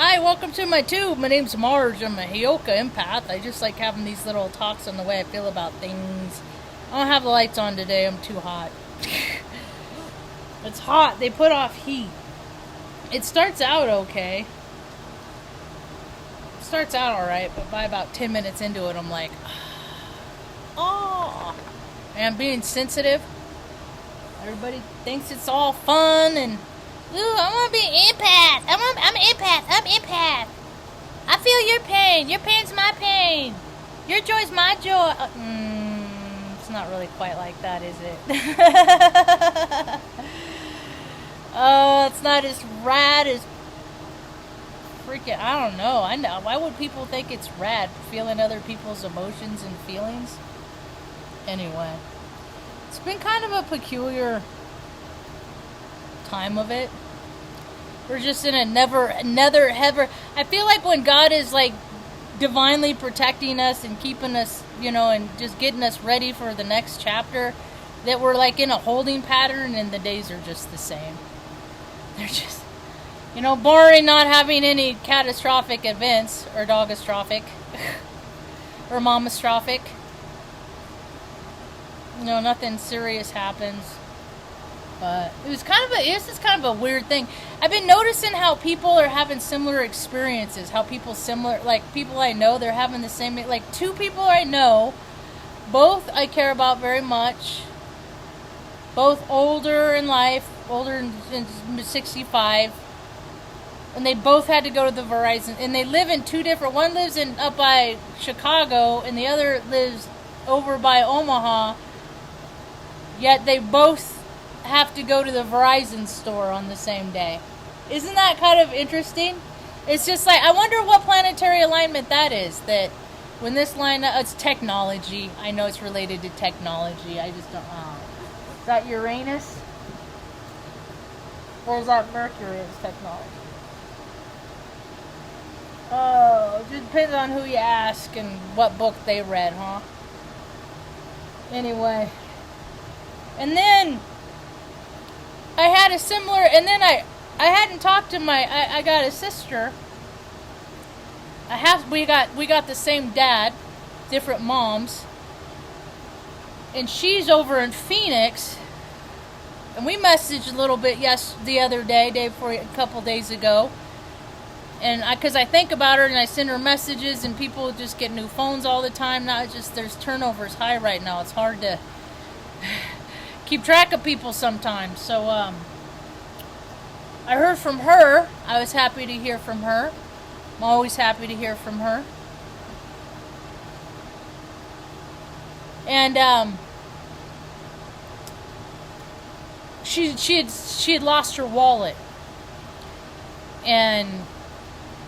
Hi, welcome to my tube. My name's Marge. I'm a Hioka empath. I just like having these little talks on the way I feel about things. I don't have the lights on today. I'm too hot. It's hot. They put off heat. It starts out okay. It starts out alright, but by about 10 minutes into it, I'm like, oh. And I'm being sensitive. Everybody thinks it's all fun and, ooh, I want to be an empath. I'm an empath. I'm empath. I feel your pain. Your pain's my pain. Your joy's my joy. It's not really quite like that, is it? Oh, it's not as rad as freaking, I don't know. I know. Why would people think it's rad, feeling other people's emotions and feelings? Anyway, it's been kind of a peculiar time of it. We're just in another I feel like when God is like divinely protecting us and keeping us, and just getting us ready for the next chapter, that we're like in a holding pattern and the days are just the same. They're just, barring not having any catastrophic events or dogastrophic or mamastrophic. Nothing serious happens. But this is kind of a weird thing. I've been noticing how people are having similar experiences. How people people I know, they're having the same, like two people I know, both I care about very much, both older in life, older than 65, and they both had to go to the Verizon, and they live in two different, one lives up by Chicago, and the other lives over by Omaha, yet they both have to go to the Verizon store on the same day. Isn't that kind of interesting? It's just like, I wonder what planetary alignment that is, that when this line, it's technology. I know it's related to technology. I just don't know. Is that Uranus? Or is that Mercury as technology? Oh, it just depends on who you ask and what book they read, huh? Anyway. And then I had a similar, and then I hadn't talked to I got a sister. We got the same dad, different moms. And she's over in Phoenix. And we messaged a little bit the other day, a couple days ago. And because I think about her and I send her messages, and people just get new phones all the time. Now there's turnovers high right now. It's hard to keep track of people sometimes. So I heard from her. I was happy to hear from her. I'm always happy to hear from her. And she had lost her wallet. And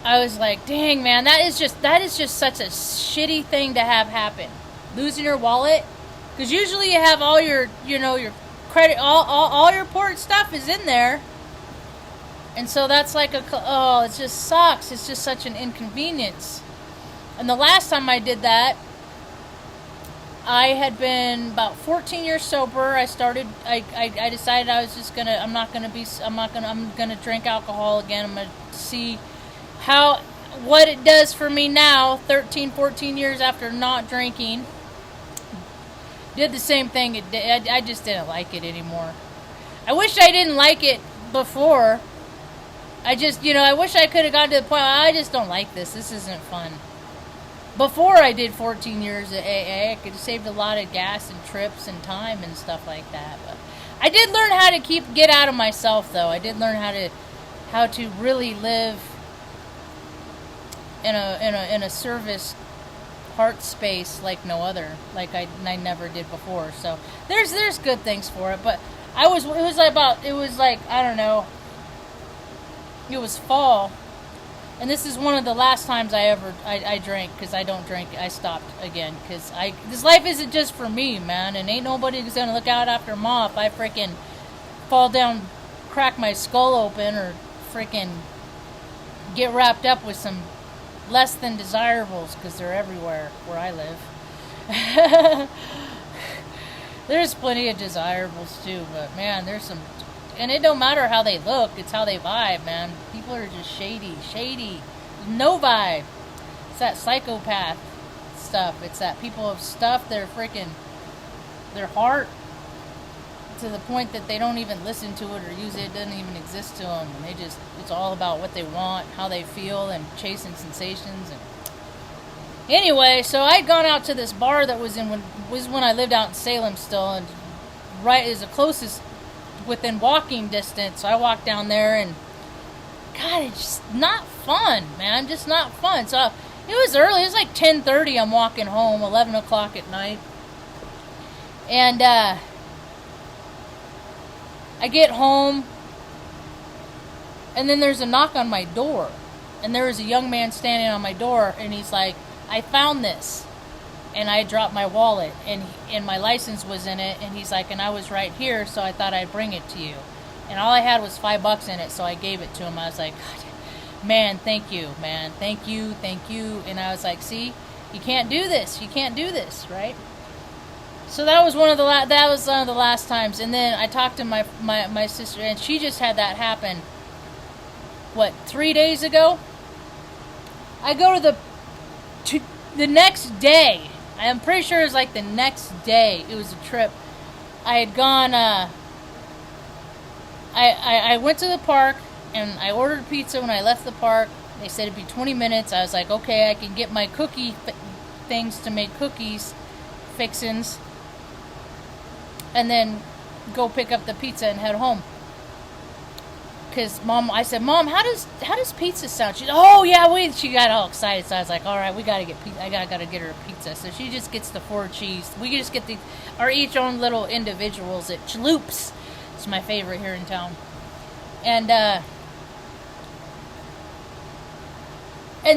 I was like, dang, man, that is just such a shitty thing to have happen. Losing your wallet. Because usually you have all your, your credit, all your important stuff is in there. And so that's like it just sucks. It's just such an inconvenience. And the last time I did that, I had been about 14 years sober. I decided I was just I'm gonna drink alcohol again. I'm gonna see what it does for me now, 13, 14 years after not drinking. Did the same thing. I just didn't like it anymore. I wish I didn't like it before. I wish I could have gotten to the point, I just don't like this. This isn't fun. Before I did 14 years at AA, I could have saved a lot of gas and trips and time and stuff like that. But I did learn how to get out of myself, though. I did learn how to really live in a service heart space like no other, like I never did before. So there's good things for it, but it was I don't know, it was fall, and this is one of the last times I drank, because I don't drink. I stopped again, because this life isn't just for me, man, and ain't nobody who's gonna look out after Ma if I freaking fall down, crack my skull open, or freaking get wrapped up with some less than desirables, because they're everywhere where I live. There's plenty of desirables too, but man, there's some and it don't matter how they look, it's how they vibe, man. People are just shady. No vibe. It's that psychopath stuff. It's that people have stuffed their heart to the point that they don't even listen to it or use it. It doesn't even exist to them. And it's all about what they want, how they feel, and chasing sensations. And anyway, so I'd gone out to this bar that was when I lived out in Salem still, and right is the closest within walking distance. So I walked down there, and God, it's just not fun, man. Just not fun. So it was early. It was like 10:30. I'm walking home, 11 o'clock at night, and I get home, and then there's a knock on my door, and there was a young man standing on my door, and he's like, I found this, and I dropped my wallet, and my license was in it, and he's like, and I was right here, so I thought I'd bring it to you, and all I had was $5 in it, so I gave it to him. I was like, God, man, thank you, thank you, and I was like, see, you can't do this, right? So that was one of the last times. And then I talked to my sister, and she just had that happen. 3 days ago? I go to the next day. I am pretty sure it was like the next day. It was a trip. I had gone. I went to the park and I ordered pizza. When I left the park, they said it'd be 20 minutes. I was like, okay, I can get my cookie things to make cookies, fixins, and then go pick up the pizza and head home. Because I said, Mom, how does pizza sound? She said, oh yeah, she got all excited. So I was like, all right, we gotta get pizza. I gotta get her a pizza. So she just gets the 4 cheese. We just get each own little individuals at Chaloops. It's my favorite here in town. And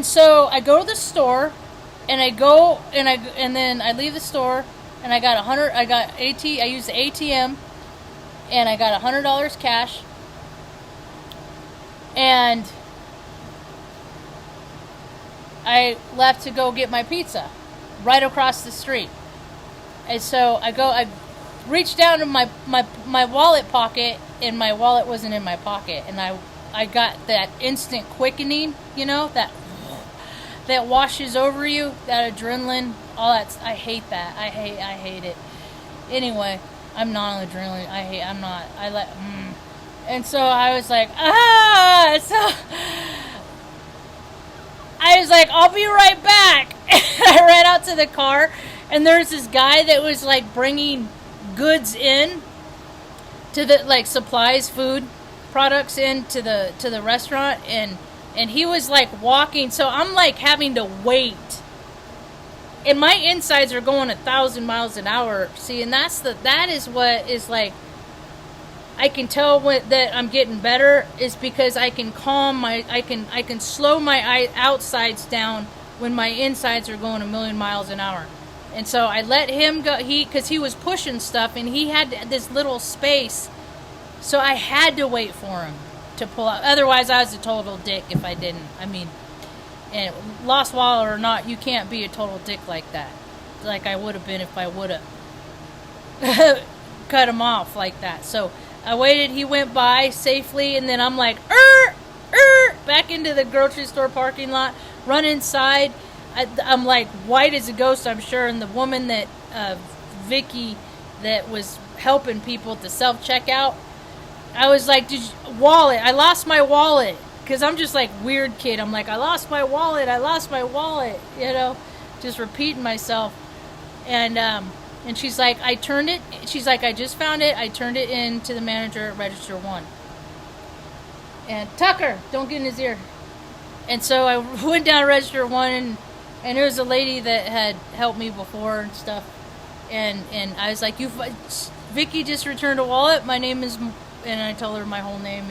so I go to the store, and then I leave the store. And I got I used the ATM, and I got $100 cash, and I left to go get my pizza right across the street. And so I reached down to my wallet pocket, and my wallet wasn't in my pocket, and I got that instant quickening, that washes over you, that adrenaline, all that. I hate that. I hate it. Anyway, I'm not on adrenaline. And so I was like, so I was like, I'll be right back. I ran out to the car, and there's this guy that was like bringing goods in to the, like, supplies, food products into the restaurant, and he was like walking, so I'm like having to wait, and my insides are going 1,000 miles an hour. See, and that is what is like, I can tell that I'm getting better is because I can I can slow my outsides down when my insides are going 1,000,000 miles an hour. And so I let him go, because he was pushing stuff, and he had this little space, so I had to wait for him to pull out. Otherwise, I was a total dick if I didn't. I mean, and lost wallet or not, you can't be a total dick like that. Like I would have been if I would have cut him off like that. So I waited. He went by safely, and then I'm like, back into the grocery store parking lot, run inside. I'm like white as a ghost, I'm sure. And the woman that, Vicky, that was helping people to self-checkout, I was like, wallet. I lost my wallet. Because I'm just like weird kid. I'm like, I lost my wallet. Just repeating myself. And she's like, I turned it. She's like, I just found it. I turned it in to the manager at Register 1. And Tucker, don't get in his ear. And so I went down to Register 1, and there was a lady that had helped me before and stuff. And I was like, Vicky just returned a wallet. My name is... And I told her my whole name,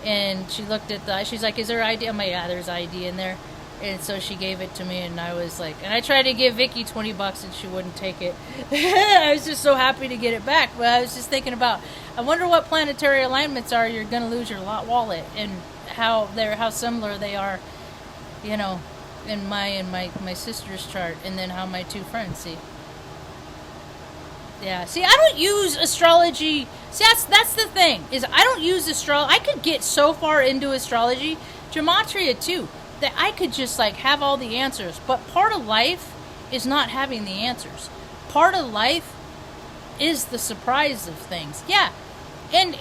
and she looked at she's like, is there ID? I'm like, yeah, there's ID in there. And so she gave it to me, and I was like, and I tried to give Vicky $20, and she wouldn't take it. I was just so happy to get it back. But I was just thinking about, I wonder what planetary alignments are you're going to lose your wallet, and how similar they are, in my sister's chart, and then how my two friends see. Yeah, see, I don't use astrology. See, that's the thing, is I don't use astrology. I could get so far into astrology, gematria too, that I could just, like, have all the answers. But part of life is not having the answers. Part of life is the surprise of things. Yeah, and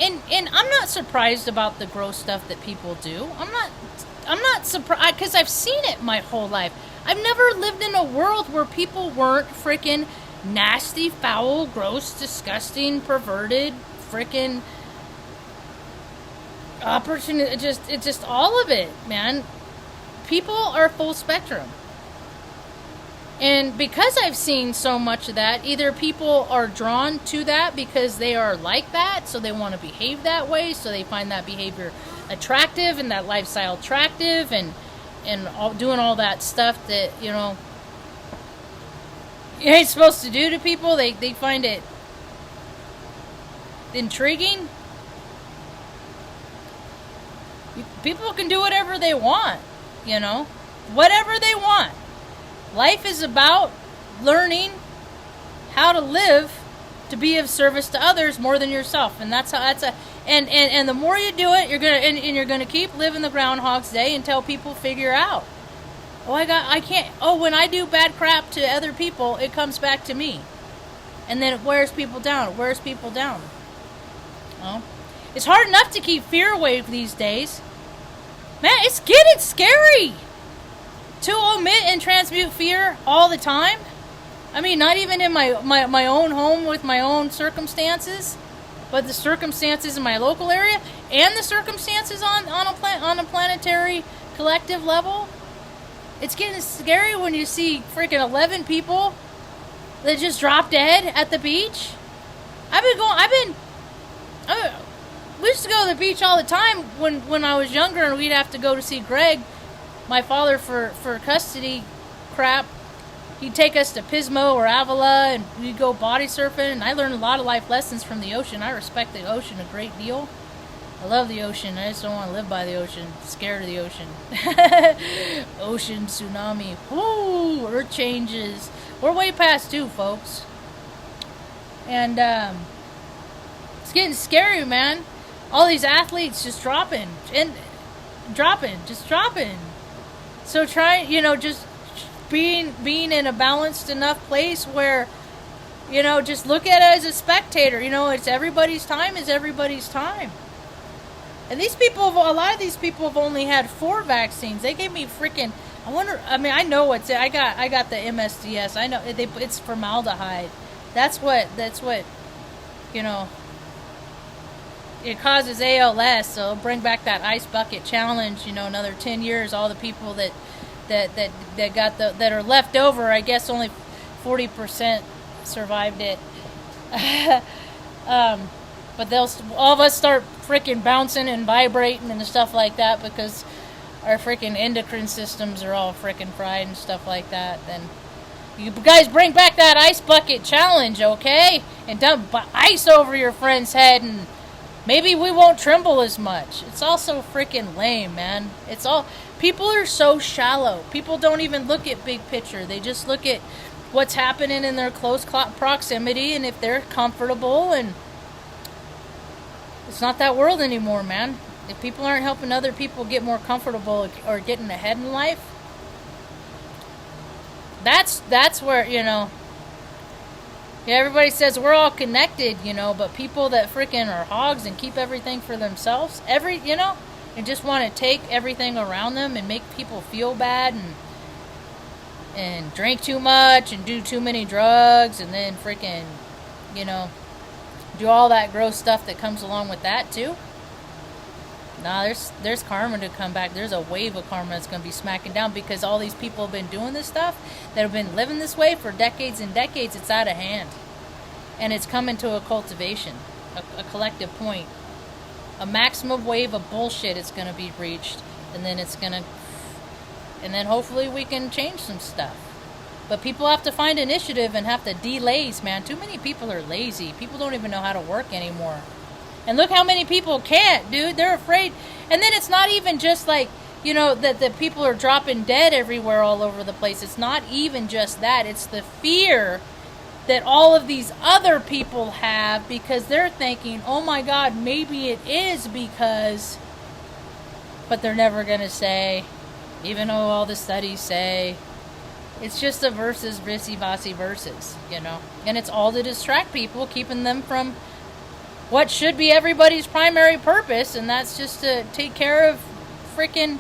I'm not surprised about the gross stuff that people do. I'm not surprised, because I've seen it my whole life. I've never lived in a world where people weren't freaking nasty, foul, gross, disgusting, perverted, freaking opportunity. It's just all of it, man. People are full spectrum. And because I've seen so much of that, either people are drawn to that because they are like that, so they want to behave that way, so they find that behavior attractive and that lifestyle attractive, and doing all that stuff that, you know, you ain't supposed to do to people. They find it intriguing. People can do whatever they want, you know, whatever they want. Life is about learning how to live to be of service to others more than yourself, and and the more you do it, you're gonna keep living the Groundhog's Day until people figure out, when I do bad crap to other people, it comes back to me. And then it wears people down. Well, it's hard enough to keep fear away these days. Man, it's getting scary to omit and transmute fear all the time. I mean, not even in my own home with my own circumstances, but the circumstances in my local area and the circumstances on a planetary collective level. It's getting scary when you see freaking 11 people that just dropped dead at the beach. We used to go to the beach all the time when I was younger, and we'd have to go to see Greg, my father, for custody crap. He'd take us to Pismo or Avila, and we'd go body surfing, and I learned a lot of life lessons from the ocean. I respect the ocean a great deal. I love the ocean. I just don't want to live by the ocean. I'm scared of the ocean. Ocean tsunami. Woo! Earth changes. We're way past due, folks. And it's getting scary, man. All these athletes just dropping. So try, just being in a balanced enough place where, just look at it as a spectator. It's everybody's time is everybody's time. And a lot of these people have only had 4 vaccines. They gave me freaking, I know I got the MSDS. I know it's formaldehyde. That's what, it causes ALS. So bring back that ice bucket challenge, another 10 years. All the people that are left over, I guess only 40% survived it. But all of us start freaking bouncing and vibrating and stuff like that because our freaking endocrine systems are all freaking fried and stuff like that. Then you guys bring back that ice bucket challenge, okay? And dump ice over your friend's head, and maybe we won't tremble as much. It's also freaking lame, man. People are so shallow. People don't even look at big picture. They just look at what's happening in their close proximity, and if they're comfortable, and it's not that world anymore, man. If people aren't helping other people get more comfortable or getting ahead in life, that's where, everybody says we're all connected, but people that freaking are hogs and keep everything for themselves, and just want to take everything around them and make people feel bad and drink too much and do too many drugs, and then freaking, do all that gross stuff that comes along with that too. Nah, there's karma to come back. There's a wave of karma that's going to be smacking down because all these people have been doing this stuff, that have been living this way for decades and decades. It's out of hand. And it's coming to a cultivation, a collective point. A maximum wave of bullshit is going to be reached, and then and then hopefully we can change some stuff. But people have to find initiative and have to delays, man. Too many people are lazy. People don't even know how to work anymore. And look how many people can't, dude. They're afraid. And then it's not even just like, that people are dropping dead everywhere all over the place. It's not even just that. It's the fear that all of these other people have, because they're thinking, oh my God, maybe it is because, but they're never going to say, even though all the studies say, it's just a versus, visi-vasi versus, you know. And it's all to distract people, keeping them from what should be everybody's primary purpose, and that's just to take care of freaking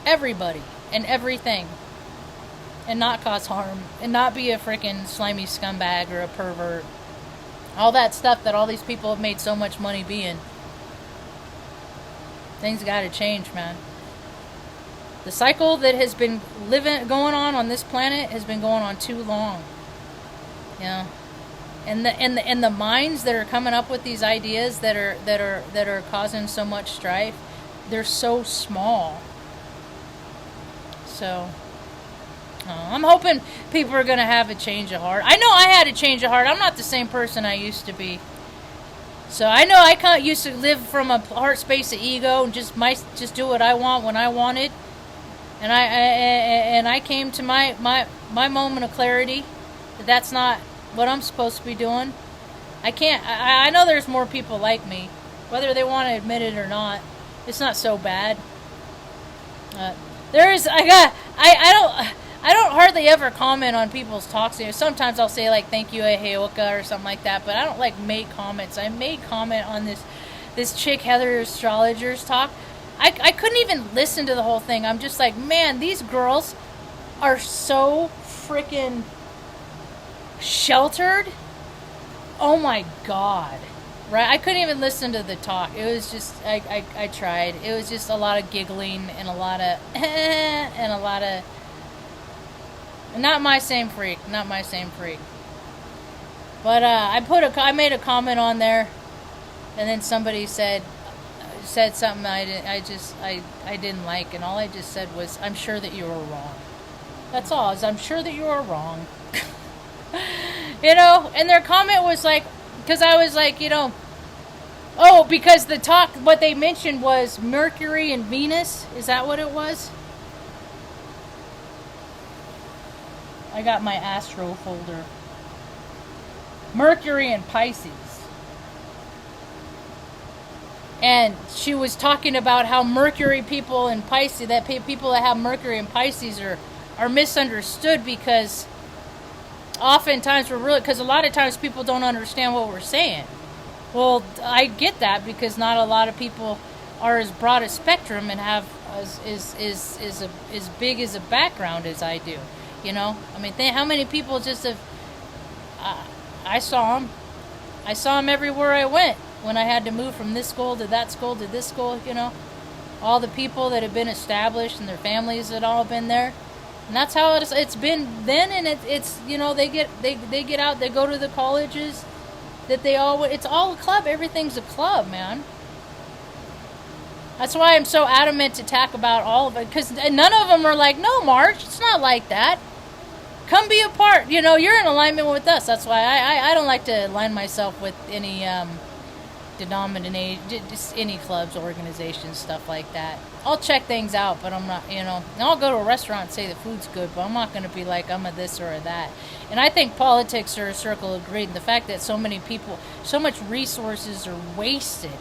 everybody and everything. And not cause harm. And not be a freaking slimy scumbag or a pervert. All that stuff that all these people have made so much money being. Things gotta change, man. The cycle that has been going on this planet has been going on too long. Yeah. And the minds that are coming up with these ideas that are causing so much strife, they're so small. So I'm hoping people are going to have a change of heart. I know I had a change of heart. I'm not the same person I used to be. So I know I used to live from a heart space of ego and just do what I want when I wanted. And I came to my moment of clarity that that's not what I'm supposed to be doing. I know there's more people like me, whether they want to admit it or not. It's not so bad. I don't hardly ever comment on people's talks. Sometimes I'll say like thank you Aheoka or something like that, but I don't like make comments. I made comment on this chick Heather Astrologer's talk. I couldn't even listen to the whole thing. I'm just like, man, these girls are so freaking sheltered. Oh my God. Right? I couldn't even listen to the talk. It was just, I tried. It was just a lot of giggling and a lot of and a lot of, not my same freak. But I made a comment on there, and then somebody said something I didn't like, and all I just said was, I'm sure that you were wrong. That's all. I'm sure that you were wrong. You know, and their comment was like, because I was like, you know, oh, because the talk, what they mentioned was Mercury and Venus. Is that what it was? I got my Astro folder. Mercury and Pisces. And she was talking about how Mercury people and Pisces, that people that have Mercury and Pisces are misunderstood, because oftentimes because a lot of times people don't understand what we're saying. Well, I get that, because not a lot of people are as broad a spectrum and have as big as a background as I do. You know, I mean, how many people just have? I saw them everywhere I went when I had to move from this school to that school to this school. You know, all the people that have been established and their families that all been there. And that's how it's been then, and it's you know, they get out, they go to the colleges that it's all a club. Everything's a club, man. That's why I'm so adamant to talk about all of it, because none of them are like, no, Marge, it's not like that. Come be a part. You know, you're in alignment with us. That's why I don't like to align myself with any just any clubs, organizations, stuff like that. I'll check things out, but I'm not, you know, and I'll go to a restaurant and say the food's good, but I'm not going to be like I'm a this or a that. And I think politics are a circle of greed, and the fact that so many people, so much resources are wasted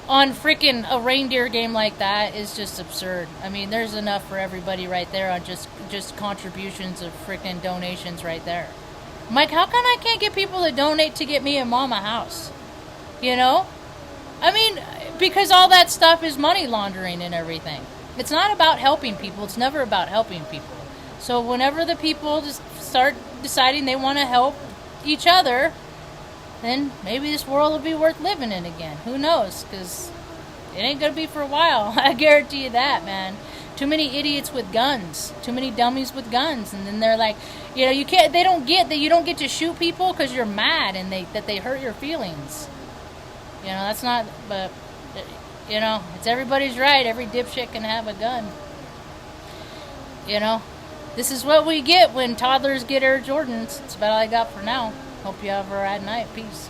on freaking a reindeer game like that is just absurd. I mean, there's enough for everybody right there on just contributions of freaking donations right there. I'm like, how come I can't get people to donate to get me and Mom a house? You know? I mean, because all that stuff is money laundering and everything. It's not about helping people. It's never about helping people. So whenever the people just start deciding they want to help each other, then maybe this world will be worth living in again. Who knows? Because it ain't going to be for a while. I guarantee you that, man. Too many idiots with guns. Too many dummies with guns. And then they're like, you know, they don't get that you don't get to shoot people because you're mad and that they hurt your feelings. You know, that's not, but, you know, it's everybody's right. Every dipshit can have a gun. You know, this is what we get when toddlers get Air Jordans. That's about all I got for now. Hope you have a rad night. Peace.